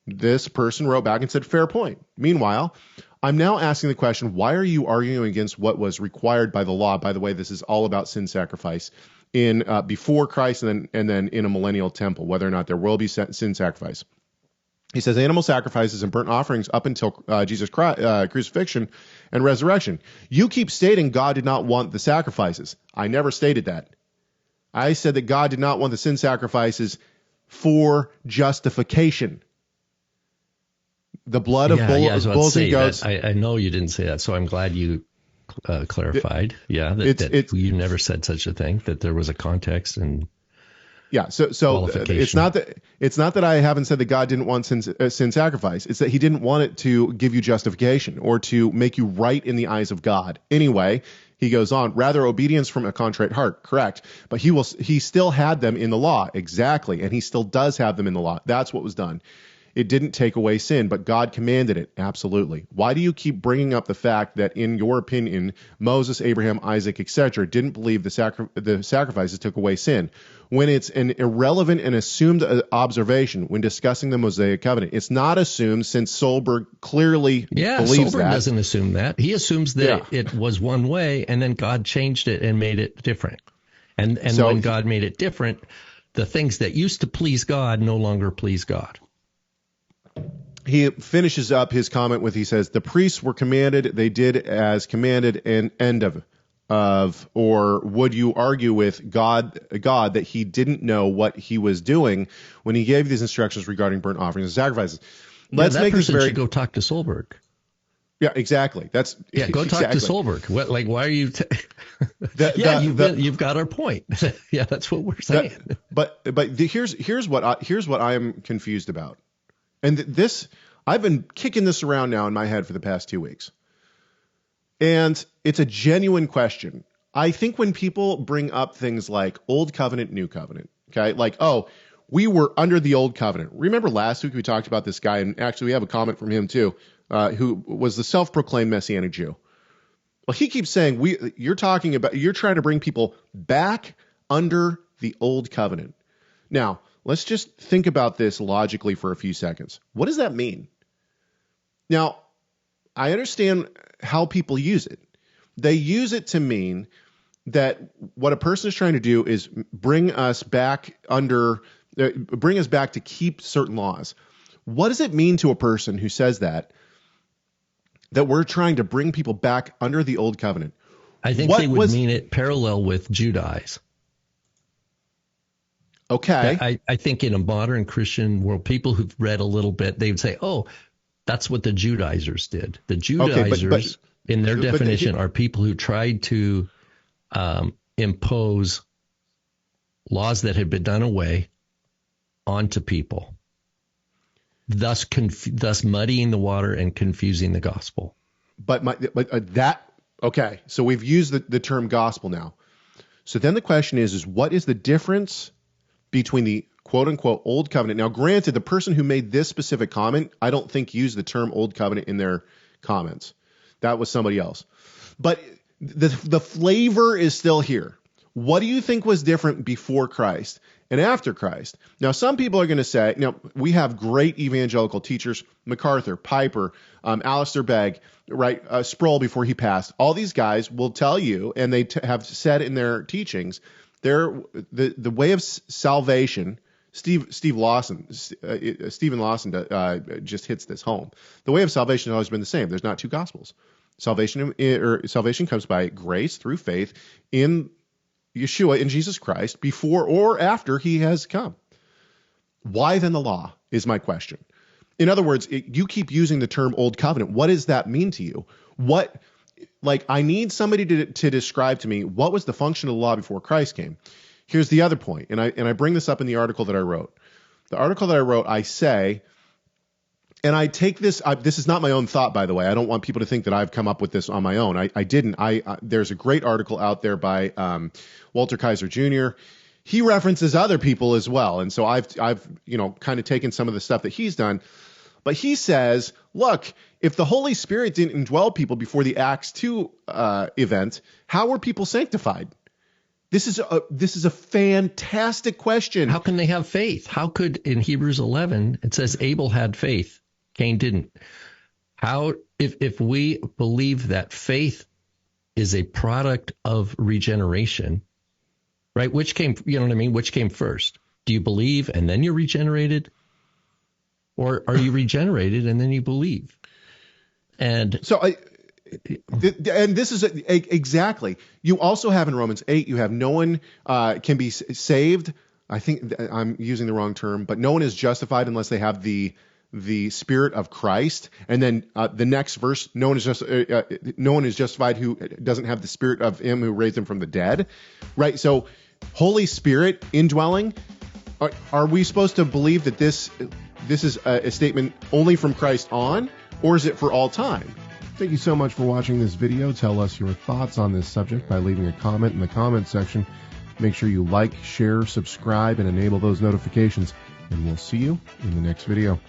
This person wrote back and said, fair point. Meanwhile, I'm now asking the question, why are you arguing against what was required by the law? By the way, this is all about sin sacrifice in before Christ and then in a millennial temple, whether or not there will be sin sacrifice. He says animal sacrifices and burnt offerings up until Jesus' crucifixion and resurrection. You keep stating God did not want the sacrifices. I never stated that. I said that God did not want the sin sacrifices for justification. The blood of bulls and goats. I know you didn't say that, so I'm glad you clarified. That you never said such a thing, that there was a context and so it's not that I haven't said that God didn't want sin sacrifice. It's that he didn't want it to give you justification or to make you right in the eyes of God. Anyway, he goes on, rather obedience from a contrite heart. Correct. But he still had them in the law. Exactly. And he still does have them in the law. That's what was done. It didn't take away sin, but God commanded it. Absolutely. Why do you keep bringing up the fact that, in your opinion, Moses, Abraham, Isaac, etc., didn't believe the sacrifices took away sin, when it's an irrelevant and assumed observation when discussing the Mosaic covenant? It's not assumed, since Solberg clearly believes Solberg doesn't assume that. He assumes that it was one way, and then God changed it and made it different. And so, when God made it different, the things that used to please God no longer please God. He finishes up his comment with, he says, the priests were commanded, they did as commanded, and end of, or would you argue with God that he didn't know what he was doing when he gave these instructions regarding burnt offerings and sacrifices? Let's make this very. Should go talk to Solberg. Yeah, exactly. Go talk to Solberg. Why are you? You've got our point. Yeah, that's what we're saying. Here's what I am confused about. And this, I've been kicking this around now in my head for the past 2 weeks. And it's a genuine question. I think when people bring up things like Old Covenant, New Covenant, okay, like, oh, we were under the Old Covenant. Remember last week we talked about this guy, and actually we have a comment from him too, who was the self-proclaimed Messianic Jew. Well, he keeps saying, you're trying to bring people back under the Old Covenant. Now, let's just think about this logically for a few seconds. What does that mean? Now, I understand how people use it. They use it to mean that what a person is trying to do is bring us back to keep certain laws. What does it mean to a person who says that we're trying to bring people back under the Old Covenant? I think they would mean it parallel with Judaize. Okay. I think in a modern Christian world, people who've read a little bit, they would say, oh, that's what the Judaizers did. The Judaizers, in their definition, are people who tried to impose laws that had been done away onto people, thus muddying the water and confusing the gospel. Okay, so we've used the term gospel now. So then the question is what is the difference between the quote-unquote Old Covenant? Now, granted, the person who made this specific comment, I don't think used the term Old Covenant in their comments. That was somebody else. But the flavor is still here. What do you think was different before Christ and after Christ? Now, some people are going to say, we have great evangelical teachers, MacArthur, Piper, Alistair Begg, right, Sproul before he passed. All these guys will tell you, and they have said in their teachings, the way of salvation. Stephen Lawson just hits this home. The way of salvation has always been the same. There's not two gospels. Salvation comes by grace through faith in Yeshua, in Jesus Christ, before or after he has come. Why then the law is my question. In other words, you keep using the term Old Covenant. What does that mean to you? I need somebody to describe to me what was the function of the law before Christ came. Here's the other point, and I bring this up in the article that I wrote. The article that I wrote, I say, and I take this. This is not my own thought, by the way. I don't want people to think that I've come up with this on my own. I didn't. There's a great article out there by Walter Keicher Jr. He references other people as well, and so I've kind of taken some of the stuff that he's done. But he says, look, if the Holy Spirit didn't indwell people before the Acts 2 event, how were people sanctified? This is a fantastic question. How can they have faith? How could, in Hebrews 11, it says Abel had faith, Cain didn't. How, if we believe that faith is a product of regeneration, right? Which came, you know what I mean? Which came first? Do you believe and then you're regenerated? Or are you regenerated and then you believe? And so and this is exactly. You also have in Romans 8, you have no one can be saved. I think I'm using the wrong term, but no one is justified unless they have the Spirit of Christ. And then the next verse, no one is justified who doesn't have the Spirit of Him who raised Him from the dead. Right. So Holy Spirit indwelling. Are we supposed to believe that this is a statement only from Christ on, or is it for all time? Thank you so much for watching this video. Tell us your thoughts on this subject by leaving a comment in the comment section. Make sure you like, share, subscribe, and enable those notifications. And we'll see you in the next video.